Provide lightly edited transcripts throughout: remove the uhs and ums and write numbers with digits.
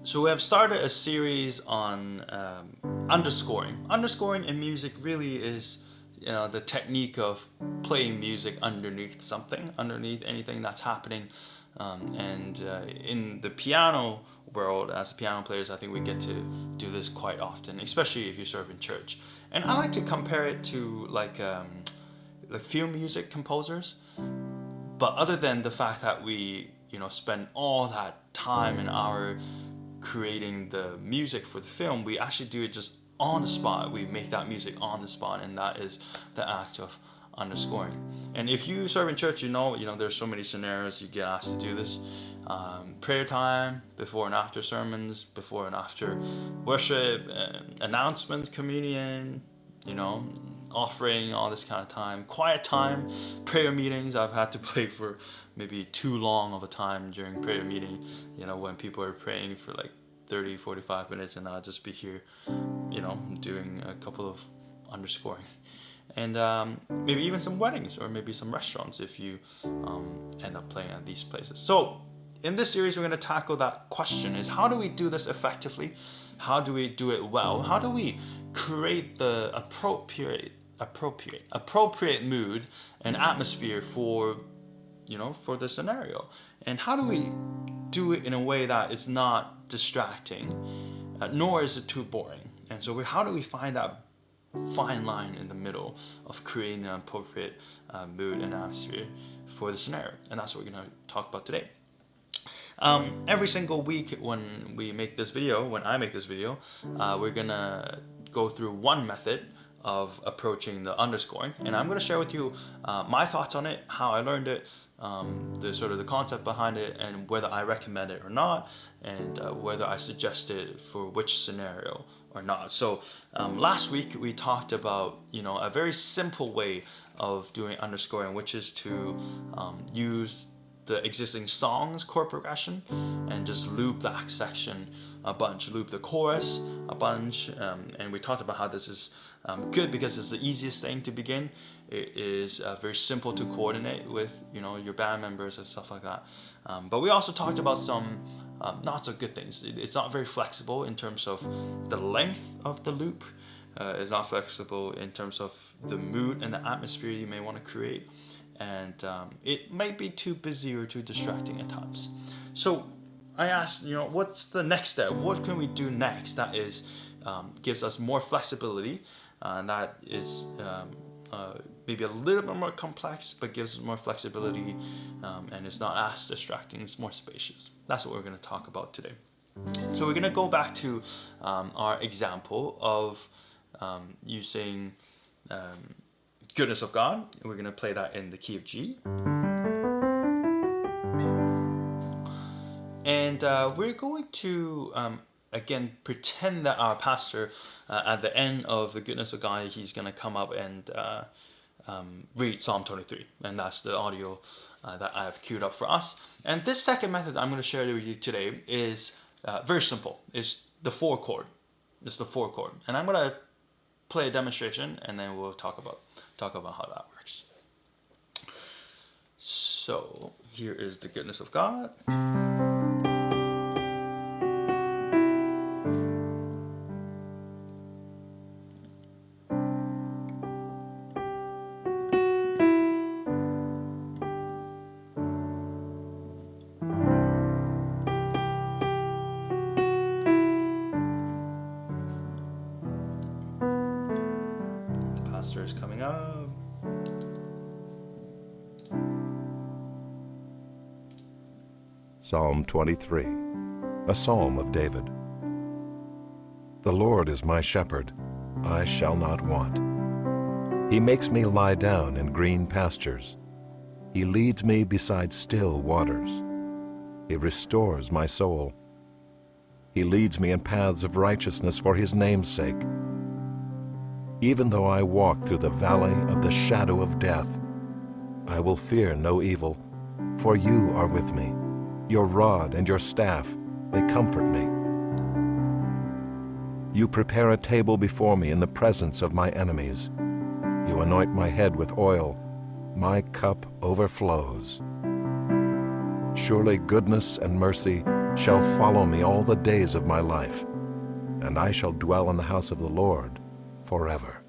So we have started a series on underscoring. Underscoring in music really is, the technique of playing music underneath something, underneath anything that's happening. And in the piano world, as piano players, I think we get to do this quite often, especially if you serve in church. And I like to compare it to like film music composers. But other than the fact that we, spend all that time and hour creating the music for the film, we actually do it just on the spot. We make that music on the spot, and that is the act of underscoring. And if you serve in church, there's so many scenarios you get asked to do this. Prayer time, before and after sermons, before and after worship, announcements, communion, offering, all this kind of time, quiet time, prayer meetings. I've had to play for maybe too long of a time during prayer meeting, when people are praying for like 30, 45 minutes, and I'll just be here, doing a couple of underscoring. And maybe even some weddings, or maybe some restaurants if you end up playing at these places. So in this series, we're going to tackle that question: is how do we do this effectively? How do we do it well? How do we create the appropriate mood and atmosphere for the scenario? And how do we do it in a way that it's not distracting, nor is it too boring? And so how do we find that fine line in the middle of creating an appropriate mood and atmosphere for the scenario? And that's what we're going to talk about today. Every single week when I make this video, we're gonna go through one method of approaching the underscoring, and I'm gonna share with you my thoughts on it, how I learned it, the concept behind it, and whether I recommend it or not, and whether I suggest it for which scenario or not. So last week we talked about a very simple way of doing underscoring, which is to use the existing song's chord progression and just loop that section a bunch, loop the chorus a bunch, and we talked about how this is good because it's the easiest thing to begin. It is very simple to coordinate with your band members and stuff like that. But we also talked about some not so good things. It's not very flexible in terms of the length of the loop. It's not flexible in terms of the mood and the atmosphere you may want to create. And it might be too busy or too distracting at times. So I asked, what's the next step? What can we do next that is gives us more flexibility, and that is maybe a little bit more complex, but gives us more flexibility, and it's not as distracting. It's more spacious. That's what we're going to talk about today. So we're going to go back to our example of using Goodness of God. We're going to play that in the key of G. And we're going to, again, pretend that our pastor, at the end of the Goodness of God, he's going to come up and read Psalm 23. And that's the audio that I have queued up for us. And this second method I'm going to share with you today is very simple. It's the 4 chord. It's the 4 chord. And I'm going to play a demonstration, and then we'll talk about how that works. So here is the Goodness of God. The pastor is coming up. Psalm 23, a psalm of David. The Lord is my shepherd, I shall not want. He makes me lie down in green pastures. He leads me beside still waters. He restores my soul. He leads me in paths of righteousness for his name's sake. Even though I walk through the valley of the shadow of death, I will fear no evil, for you are with me. Your rod and your staff, they comfort me. You prepare a table before me in the presence of my enemies. You anoint my head with oil. My cup overflows. Surely goodness and mercy shall follow me all the days of my life, and I shall dwell in the house of the Lord forever.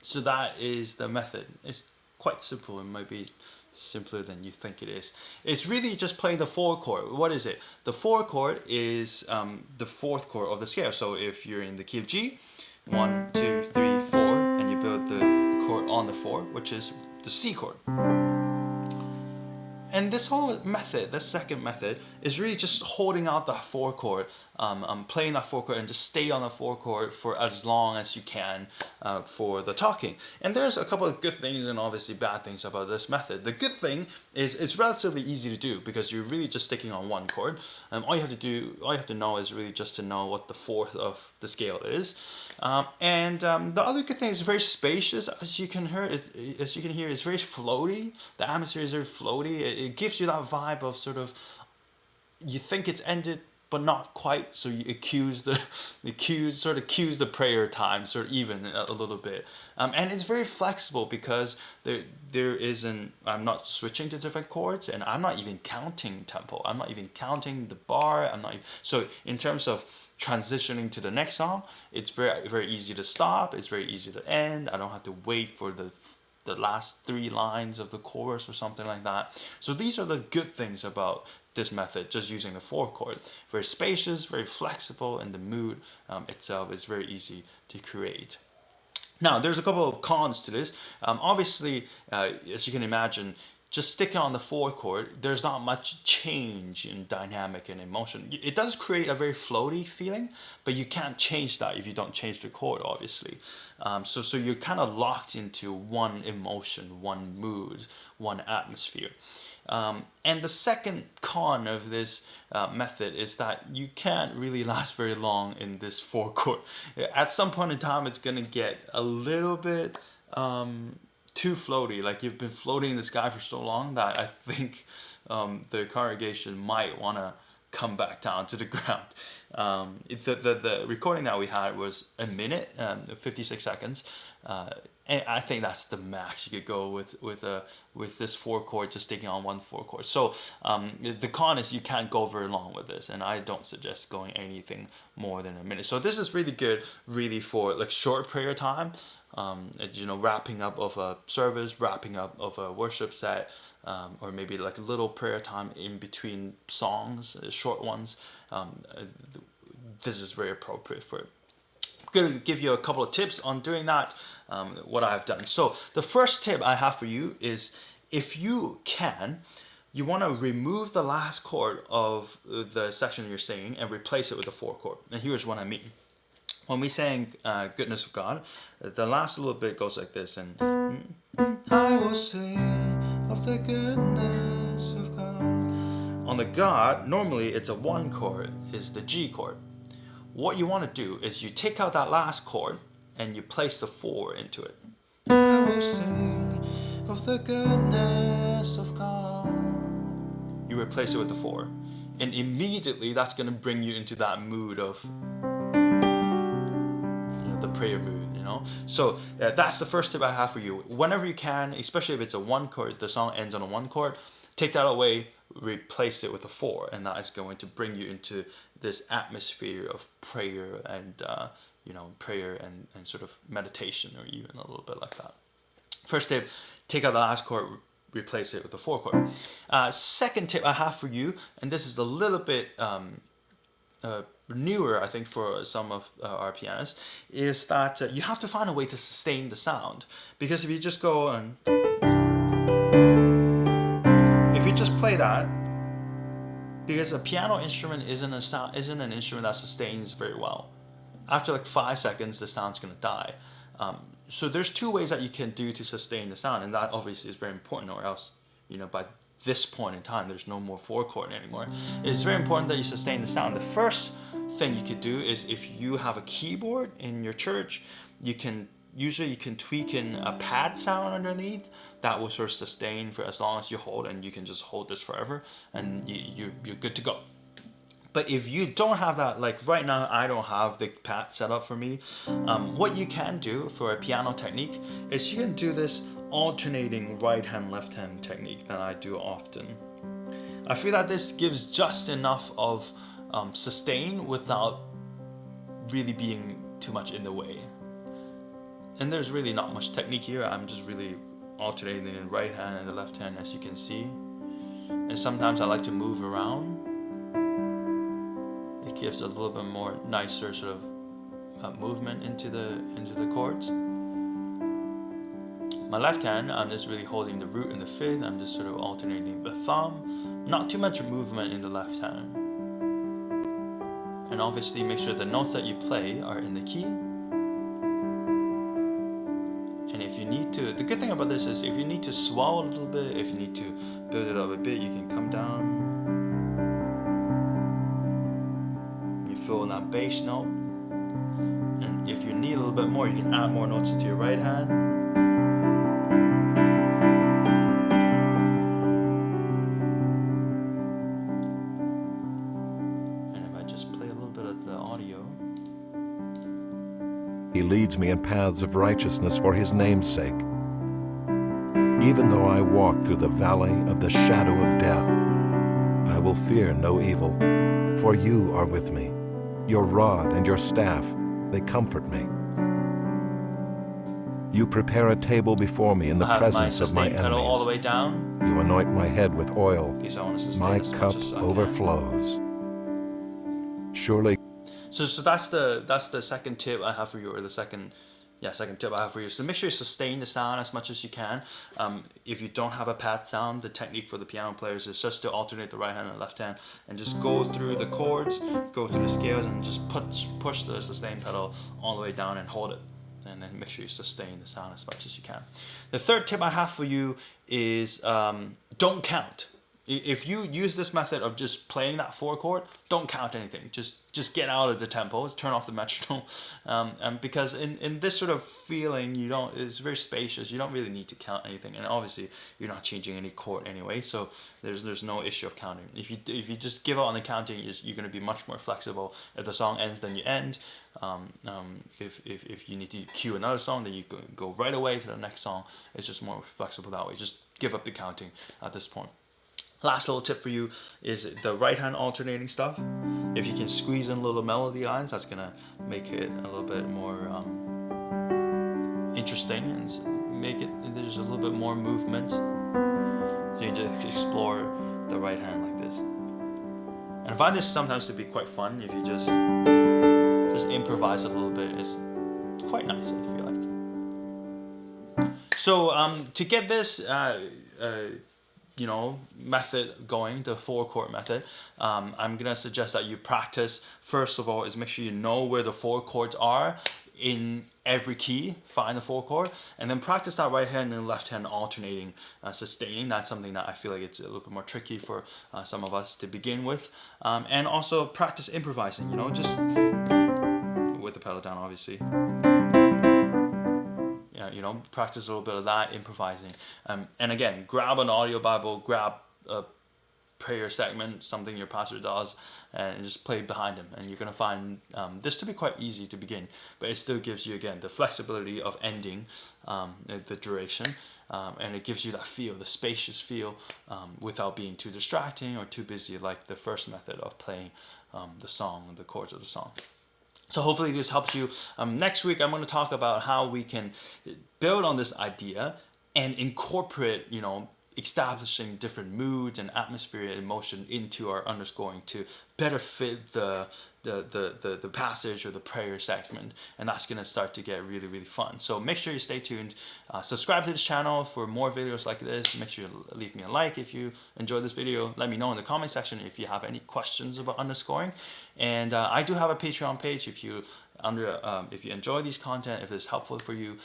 So that is the method. It's quite simple and might be simpler than you think it is. It's really just playing the 4 chord. What is it? The 4 chord is the 4th chord of the scale. So if you're in the key of G, 1, 2, 3, 4, and you build the chord on the 4, which is the C chord. And this whole method, the second method, is really just holding out the 4 chord, playing that 4 chord and just stay on the 4 chord for as long as you can for the talking. And there's a couple of good things and obviously bad things about this method. The good thing is it's relatively easy to do because you're really just sticking on 1 chord. All you have to know is really just to know what the 4th of the scale is. The other good thing is very spacious, as you can hear. It's very floaty. The atmosphere is very floaty. It gives you that vibe of sort of, you think it's ended but not quite, so it cues the prayer time sort of even a little bit. And it's very flexible because there isn't, I'm not switching to different chords, and I'm not even counting tempo. I'm not even counting the bar. So in terms of transitioning to the next song, it's very, very easy to stop. It's very easy to end. I don't have to wait for the last 3 lines of the chorus or something like that. So these are the good things about this method, just using the 4 chord. Very spacious, very flexible, and the mood itself is very easy to create. Now, there's a couple of cons to this. Obviously, as you can imagine, just sticking on the 4 chord, there's not much change in dynamic and emotion. It does create a very floaty feeling, but you can't change that if you don't change the chord, obviously. So you're kind of locked into one emotion, one mood, one atmosphere. And the second con of this method is that you can't really last very long in this 4 chord. At some point in time, it's going to get a little bit too floaty. Like, you've been floating in the sky for so long that I think the congregation might want to come back down to the ground. The recording that we had was a minute, 56 seconds. And I think that's the max you could go with this 4 chord, just sticking on 1 4 chord. So the con is you can't go very long with this, and I don't suggest going anything more than a minute. So this is really good, really, for like short prayer time, wrapping up of a service, wrapping up of a worship set, or maybe like a little prayer time in between songs, short ones. This is very appropriate for it. I'm going to give you a couple of tips on doing that, what I've done. So the first tip I have for you is, if you can, you want to remove the last chord of the section you're singing and replace it with a 4 chord. And here's what I mean. When we sang Goodness of God, the last little bit goes like this, and I will sing of the goodness of God. On the God, normally it's a 1 chord, is the G chord. What you want to do is you take out that last chord and you place the 4 into it. I will sing of the goodness of God. You replace it with the 4. And immediately that's going to bring you into that mood of the prayer mood, So that's the first tip I have for you. Whenever you can, especially if it's a 1 chord, the song ends on a 1 chord, take that away, replace it with a 4, and that is going to bring you into this atmosphere of prayer and prayer and sort of meditation, or even a little bit like that. First tip, take out the last chord, replace it with a 4 chord. Second tip I have for you, and this is a little bit newer, I think, for some of our pianists, is that you have to find a way to sustain the sound. Because if you just go and if you just play that, because a piano instrument isn't an instrument that sustains very well. After like 5 seconds, the sound's going to die. So there's 2 ways that you can do to sustain the sound, and that obviously is very important, or else, by this point in time, there's no more 4 chord anymore. It's very important that you sustain the sound. The first thing you could do is, if you have a keyboard in your church, you can tweak in a pad sound underneath that will sort of sustain for as long as you hold, and you can just hold this forever, and you're good to go. But if you don't have that, like right now, I don't have the pad set up for me. What you can do for a piano technique is you can do this alternating right hand, left hand technique that I do often. I feel that this gives just enough of sustain without really being too much in the way. And there's really not much technique here. I'm just really alternating the right hand and the left hand, as you can see. And sometimes I like to move around. It gives a little bit more nicer sort of movement into the chords. My left hand, I'm just really holding the root and the fifth. I'm just sort of alternating the thumb. Not too much movement in the left hand. And obviously make sure the notes that you play are in the key. And if you need to, the good thing about this is if you need to swell a little bit, if you need to build it up a bit, you can come down. You fill in that bass note. And if you need a little bit more, you can add more notes to your right hand. And if I just play a little bit of the audio. He leads me in paths of righteousness for his name's sake. Even though I walk through the valley of the shadow of death, I will fear no evil, for you are with me. Your rod and your staff, they comfort me. You prepare a table before me in the presence of my sustain pedal all the enemies. way down. You anoint my head with oil. Because I want to sustain My as cup much as I can. overflows. Surely So that's the second tip I have for you, or the second tip I have for you. So make sure you sustain the sound as much as you can. If you don't have a pad sound, the technique for the piano players is just to alternate the right hand and left hand and just go through the chords, go through the scales, and just push the sustain pedal all the way down and hold it. And then make sure you sustain the sound as much as you can. The third tip I have for you is don't count. If you use this method of just playing that 4 chord, don't count anything. Just get out of the tempo, turn off the metronome, and because in this sort of feeling, it's very spacious. You don't really need to count anything, and obviously you're not changing any chord anyway, so there's no issue of counting. If you just give out on the counting, you're going to be much more flexible. If the song ends, then you end. If you need to cue another song, then you go right away to the next song. It's just more flexible that way. Just give up the counting at this point. Last little tip for you is the right hand alternating stuff. If you can squeeze in little melody lines, that's gonna make it a little bit more interesting and make it there's a little bit more movement. So you just explore the right hand like this. And I find this sometimes to be quite fun if you just improvise a little bit. It's quite nice, I feel like. So to get this method going, the 4 chord method, I'm gonna suggest that you practice. First of all, is make sure you know where the 4 chords are in every key. Find the 4 chord, and then practice that right hand and left hand alternating, sustaining. That's something that I feel like it's a little bit more tricky for some of us to begin with, and also practice improvising. Just with the pedal down, obviously. Practice a little bit of that, improvising. And again, grab an audio Bible, grab a prayer segment, something your pastor does, and just play behind him. And you're going to find this to be quite easy to begin, but it still gives you, again, the flexibility of ending the duration. And it gives you that feel, the spacious feel, without being too distracting or too busy like the first method of playing the song, the chords of the song. So hopefully this helps you. Next week, I'm going to talk about how we can build on this idea and incorporate, establishing different moods and atmosphere and emotion into our underscoring to better fit the passage or the prayer segment, and that's going to start to get really, really fun. So make sure you stay tuned. Subscribe to this channel for more videos like this. Make sure you leave me a like if you enjoyed this video. Let me know in the comment section if you have any questions about underscoring. And I do have a Patreon page. If you enjoy these content, if it's helpful for you,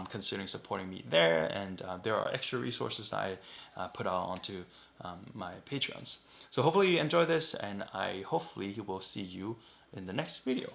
considering supporting me there. And there are extra resources that I put out onto my Patreons. So hopefully you enjoy this, and I hopefully will see you in the next video.